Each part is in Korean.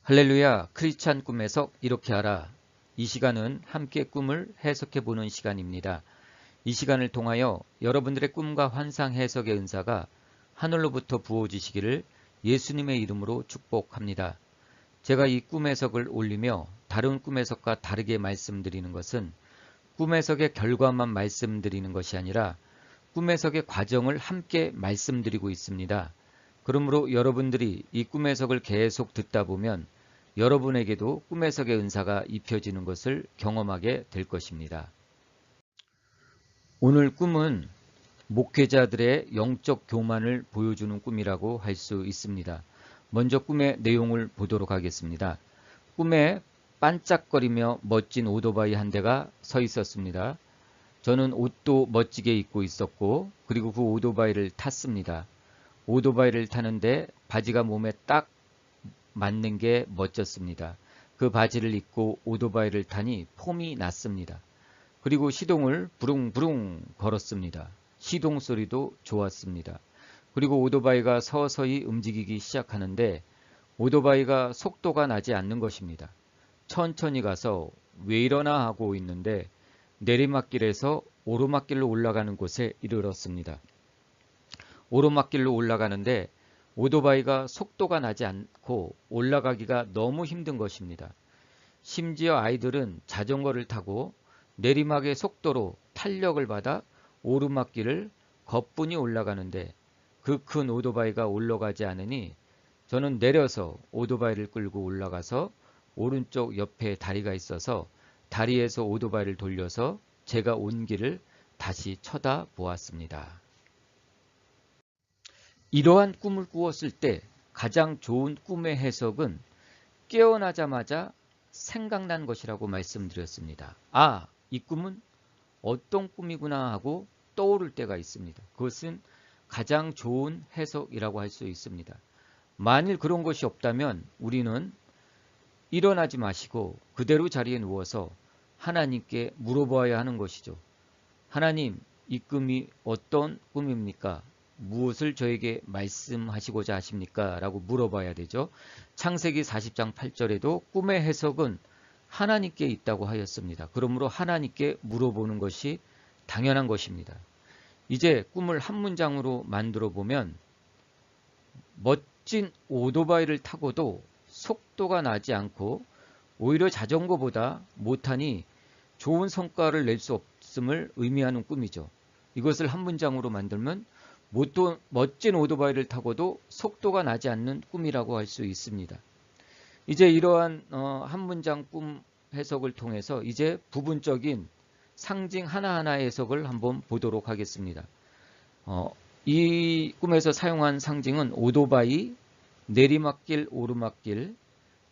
할렐루야, 크리스찬 꿈 해석 이렇게 하라. 이 시간은 함께 꿈을 해석해보는 시간입니다. 이 시간을 통하여 여러분들의 꿈과 환상 해석의 은사가 하늘로부터 부어지시기를 예수님의 이름으로 축복합니다. 제가 이 꿈 해석을 올리며 다른 꿈 해석과 다르게 말씀드리는 것은 꿈 해석의 결과만 말씀드리는 것이 아니라 꿈 해석의 과정을 함께 말씀드리고 있습니다. 그러므로 여러분들이 이 꿈 해석을 계속 듣다 보면 여러분에게도 꿈 해석의 은사가 입혀지는 것을 경험하게 될 것입니다. 오늘 꿈은 목회자들의 영적 교만을 보여주는 꿈이라고 할 수 있습니다. 먼저 꿈의 내용을 보도록 하겠습니다. 꿈에 반짝거리며 멋진 오토바이 한 대가 서 있었습니다. 저는 옷도 멋지게 입고 있었고 그리고 그 오토바이를 탔습니다. 오토바이를 타는데 바지가 몸에 딱 맞는 게 멋졌습니다. 그 바지를 입고 오토바이를 타니 폼이 났습니다. 그리고 시동을 부릉부릉 걸었습니다. 시동 소리도 좋았습니다. 그리고 오토바이가 서서히 움직이기 시작하는데 오토바이가 속도가 나지 않는 것입니다. 천천히 가서 왜 이러나 하고 있는데 내리막길에서 오르막길로 올라가는 곳에 이르렀습니다. 오르막길로 올라가는데 오토바이가 속도가 나지 않고 올라가기가 너무 힘든 것입니다. 심지어 아이들은 자전거를 타고 내리막의 속도로 탄력을 받아 오르막길을 거뿐히 올라가는데 그 큰 오토바이가 올라가지 않으니 저는 내려서 오토바이를 끌고 올라가서 오른쪽 옆에 다리가 있어서 다리에서 오토바이를 돌려서 제가 온 길을 다시 쳐다보았습니다. 이러한 꿈을 꾸었을 때 가장 좋은 꿈의 해석은 깨어나자마자 생각난 것이라고 말씀드렸습니다. 아, 이 꿈은 어떤 꿈이구나 하고 떠오를 때가 있습니다. 그것은 가장 좋은 해석이라고 할 수 있습니다. 만일 그런 것이 없다면 우리는 일어나지 마시고 그대로 자리에 누워서 하나님께 물어보아야 하는 것이죠. 하나님, 이 꿈이 어떤 꿈입니까? 무엇을 저에게 말씀하시고자 하십니까? 라고 물어봐야 되죠. 창세기 40장 8절에도 꿈의 해석은 하나님께 있다고 하였습니다. 그러므로 하나님께 물어보는 것이 당연한 것입니다. 이제 꿈을 한 문장으로 만들어 보면 멋진 오토바이를 타고도 속도가 나지 않고 오히려 자전거보다 못하니 좋은 성과를 낼 수 없음을 의미하는 꿈이죠. 이것을 한 문장으로 만들면 멋진 오토바이를 타고도 속도가 나지 않는 꿈이라고 할 수 있습니다. 이제 이러한 한 문장 꿈 해석을 통해서 이제 부분적인 상징 하나하나의 해석을 한번 보도록 하겠습니다. 이 꿈에서 사용한 상징은 오토바이, 내리막길, 오르막길,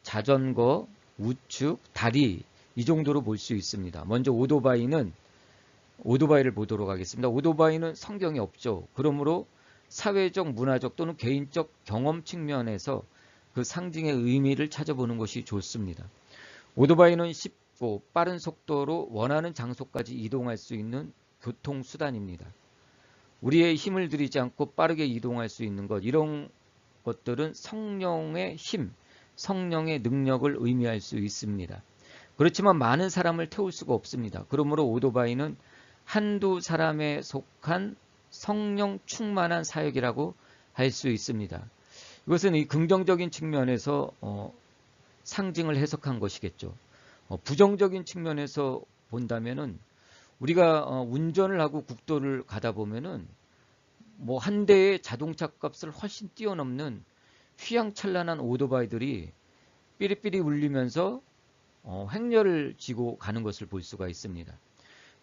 자전거, 우측, 다리 이 정도로 볼 수 있습니다. 먼저 오토바이를 보도록 하겠습니다. 오토바이는 성경에 없죠. 그러므로 사회적, 문화적 또는 개인적 경험 측면에서 그 상징의 의미를 찾아보는 것이 좋습니다. 오토바이는 쉽고 빠른 속도로 원하는 장소까지 이동할 수 있는 교통수단입니다. 우리의 힘을 들이지 않고 빠르게 이동할 수 있는 것, 이런 것들은 성령의 힘, 성령의 능력을 의미할 수 있습니다. 그렇지만 많은 사람을 태울 수가 없습니다. 그러므로 오토바이는 한두 사람에 속한 성령 충만한 사역이라고 할 수 있습니다. 이것은 이 긍정적인 측면에서 상징을 해석한 것이겠죠. 부정적인 측면에서 본다면은 우리가 운전을 하고 국도를 가다 보면은 뭐 한 대의 자동차 값을 훨씬 뛰어넘는 휘황찬란한 오토바이들이 삐리삐리 울리면서 행렬을 지고 가는 것을 볼 수가 있습니다.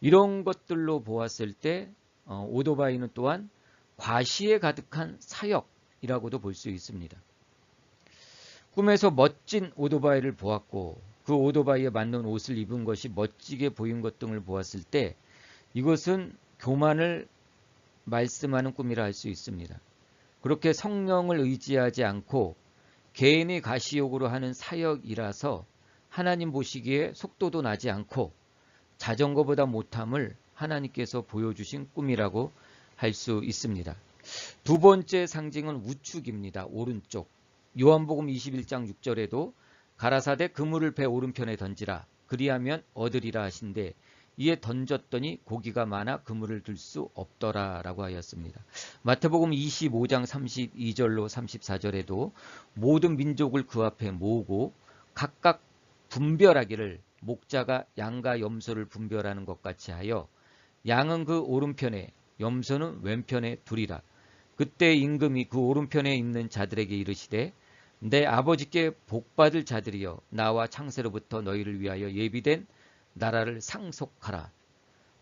이런 것들로 보았을 때 오토바이는 또한 과시에 가득한 사역이라고도 볼 수 있습니다. 꿈에서 멋진 오토바이를 보았고 그 오토바이에 맞는 옷을 입은 것이 멋지게 보인 것 등을 보았을 때 이것은 교만을 말씀하는 꿈이라 할 수 있습니다. 그렇게 성령을 의지하지 않고 개인의 가시욕으로 하는 사역이라서 하나님 보시기에 속도도 나지 않고 자전거보다 못함을 하나님께서 보여주신 꿈이라고 할 수 있습니다. 두 번째 상징은 우측입니다. 오른쪽. 요한복음 21장 6절에도 가라사대 그물을 배 오른편에 던지라. 그리하면 얻으리라 하신대 이에 던졌더니 고기가 많아 그물을 들 수 없더라 라고 하였습니다. 마태복음 25장 32절로 34절에도 모든 민족을 그 앞에 모으고 각각 분별하기를 목자가 양과 염소를 분별하는 것 같이 하여 양은 그 오른편에 염소는 왼편에 두리라. 그때 임금이 그 오른편에 있는 자들에게 이르시되 내 아버지께 복받을 자들이여 나와 창세로부터 너희를 위하여 예비된 나라를 상속하라.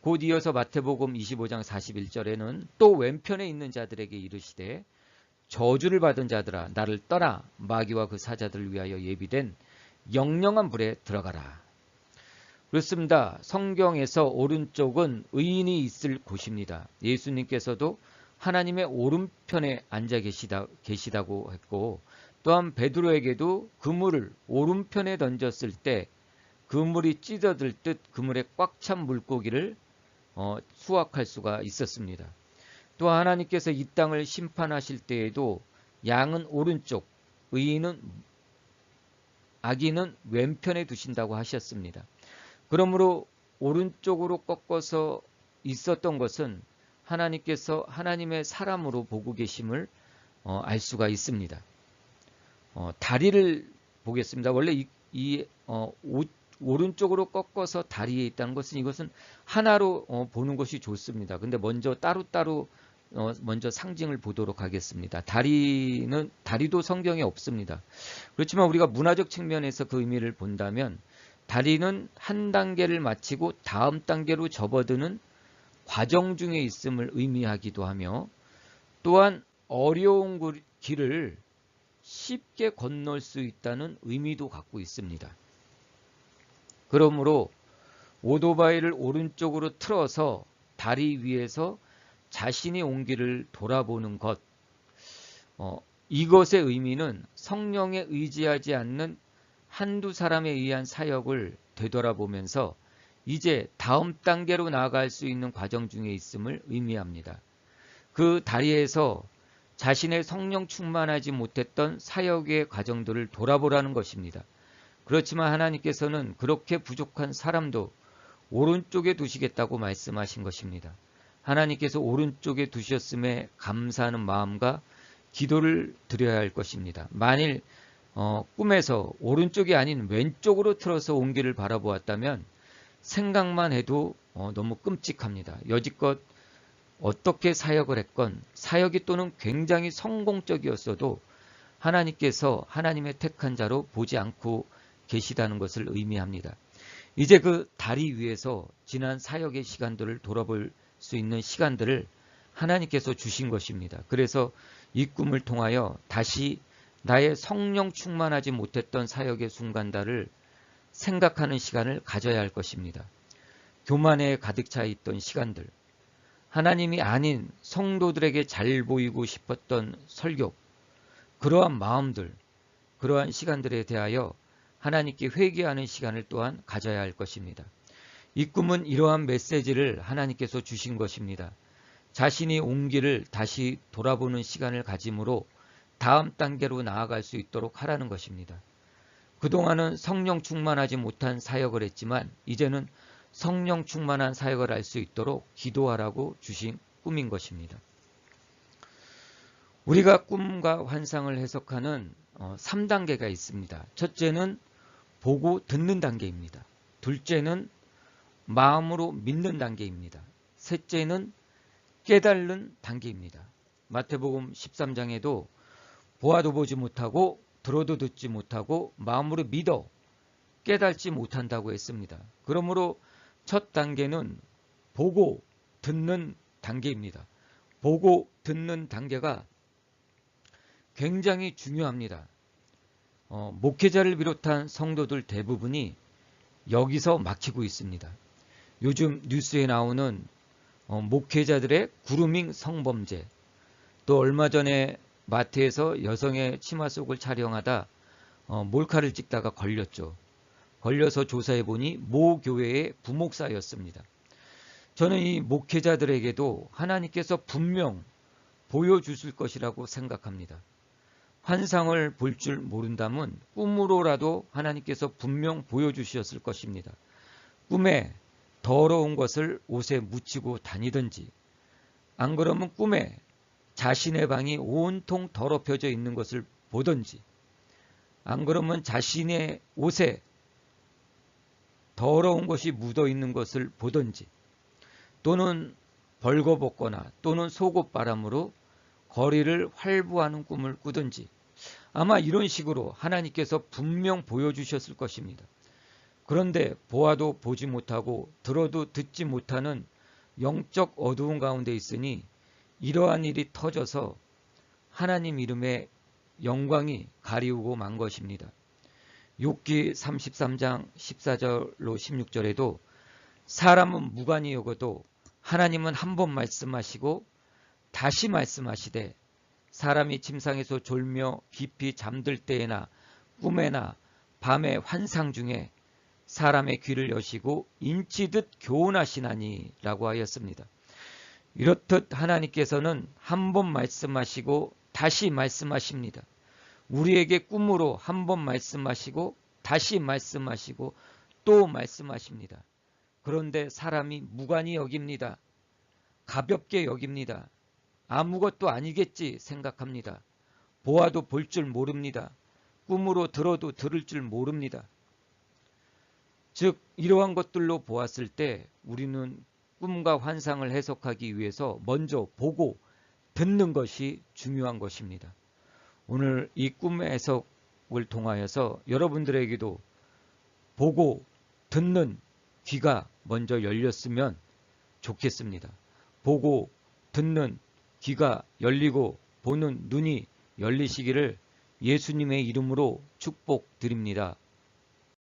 곧 이어서 마태복음 25장 41절에는 또 왼편에 있는 자들에게 이르시되 저주를 받은 자들아 나를 떠나 마귀와 그 사자들을 위하여 예비된 영영한 불에 들어가라. 그렇습니다. 성경에서 오른쪽은 의인이 있을 곳입니다. 예수님께서도 하나님의 오른편에 앉아 계시다고 했고 또한 베드로에게도 그물을 오른편에 던졌을 때 그물이 찢어질 듯 그물에 꽉 찬 물고기를 수확할 수가 있었습니다. 또 하나님께서 이 땅을 심판하실 때에도 양은 오른쪽, 악인은 왼편에 두신다고 하셨습니다. 그러므로 오른쪽으로 꺾어서 있었던 것은 하나님께서 하나님의 사람으로 보고 계심을 알 수가 있습니다. 다리를 보겠습니다. 원래 오른쪽으로 꺾어서 다리에 있다는 것은 이것은 하나로 보는 것이 좋습니다. 근데 먼저 따로따로 먼저 상징을 보도록 하겠습니다. 다리도 성경에 없습니다. 그렇지만 우리가 문화적 측면에서 그 의미를 본다면 다리는 한 단계를 마치고 다음 단계로 접어드는 과정 중에 있음을 의미하기도 하며 또한 어려운 길을 쉽게 건널 수 있다는 의미도 갖고 있습니다. 그러므로 오토바이를 오른쪽으로 틀어서 다리 위에서 자신이 온 길을 돌아보는 것, 이것의 의미는 성령에 의지하지 않는 한두 사람에 의한 사역을 되돌아보면서 이제 다음 단계로 나아갈 수 있는 과정 중에 있음을 의미합니다. 그 다리에서 자신의 성령 충만하지 못했던 사역의 과정들을 돌아보라는 것입니다. 그렇지만 하나님께서는 그렇게 부족한 사람도 오른쪽에 두시겠다고 말씀하신 것입니다. 하나님께서 오른쪽에 두셨음에 감사하는 마음과 기도를 드려야 할 것입니다. 만일 꿈에서 오른쪽이 아닌 왼쪽으로 틀어서 온 길을 바라보았다면 생각만 해도 너무 끔찍합니다. 여지껏 어떻게 사역을 했건 사역이 또는 굉장히 성공적이었어도 하나님께서 하나님의 택한 자로 보지 않고 계시다는 것을 의미합니다. 이제 그 다리 위에서 지난 사역의 시간들을 돌아볼 수 있는 시간들을 하나님께서 주신 것입니다. 그래서 이 꿈을 통하여 다시 나의 성령 충만하지 못했던 사역의 순간들을 생각하는 시간을 가져야 할 것입니다. 교만에 가득 차 있던 시간들, 하나님이 아닌 성도들에게 잘 보이고 싶었던 설교, 그러한 마음들, 그러한 시간들에 대하여 하나님께 회개하는 시간을 또한 가져야 할 것입니다. 이 꿈은 이러한 메시지를 하나님께서 주신 것입니다. 자신이 온 길을 다시 돌아보는 시간을 가짐으로 다음 단계로 나아갈 수 있도록 하라는 것입니다. 그동안은 성령 충만하지 못한 사역을 했지만 이제는 성령 충만한 사역을 할 수 있도록 기도하라고 주신 꿈인 것입니다. 우리가 꿈과 환상을 해석하는 3단계가 있습니다. 첫째는 보고 듣는 단계입니다. 둘째는 마음으로 믿는 단계입니다. 셋째는 깨달는 단계입니다. 마태복음 13장에도 보아도 보지 못하고 들어도 듣지 못하고 마음으로 믿어 깨닫지 못한다고 했습니다. 그러므로 첫 단계는 보고 듣는 단계입니다. 보고 듣는 단계가 굉장히 중요합니다. 목회자를 비롯한 성도들 대부분이 여기서 막히고 있습니다. 요즘 뉴스에 나오는 목회자들의 그루밍 성범죄, 또 얼마 전에 마트에서 여성의 치마 속을 촬영하다 몰카를 찍다가 걸렸죠. 걸려서 조사해보니 모 교회의 부목사였습니다. 저는 이 목회자들에게도 하나님께서 분명 보여주실 것이라고 생각합니다. 환상을 볼 줄 모른다면 꿈으로라도 하나님께서 분명 보여주셨을 것입니다. 꿈에 더러운 것을 옷에 묻히고 다니든지, 안 그러면 꿈에 자신의 방이 온통 더럽혀져 있는 것을 보든지, 안 그러면 자신의 옷에 더러운 것이 묻어 있는 것을 보든지, 또는 벌거벗거나 또는 속옷바람으로 거리를 활보하는 꿈을 꾸든지, 아마 이런 식으로 하나님께서 분명 보여주셨을 것입니다. 그런데 보아도 보지 못하고 들어도 듣지 못하는 영적 어두운 가운데 있으니 이러한 일이 터져서 하나님 이름의 영광이 가리우고 만 것입니다. 욥기 33장 14절로 16절에도 사람은 무관히 여겨도 하나님은 한 번 말씀하시고 다시 말씀하시되 사람이 침상에서 졸며 깊이 잠들 때에나 꿈에나 밤의 환상 중에 사람의 귀를 여시고 인치듯 교훈하시나니 라고 하였습니다. 이렇듯 하나님께서는 한 번 말씀하시고 다시 말씀하십니다. 우리에게 꿈으로 한 번 말씀하시고 다시 말씀하시고 또 말씀하십니다. 그런데 사람이 무관히 여깁니다. 가볍게 여깁니다. 아무것도 아니겠지 생각합니다. 보아도 볼 줄 모릅니다. 꿈으로 들어도 들을 줄 모릅니다. 즉 이러한 것들로 보았을 때 우리는 꿈과 환상을 해석하기 위해서 먼저 보고 듣는 것이 중요한 것입니다. 오늘 이 꿈의 해석을 통하여서 여러분들에게도 보고 듣는 귀가 먼저 열렸으면 좋겠습니다. 보고 듣는 귀가 열리고 보는 눈이 열리시기를 예수님의 이름으로 축복드립니다.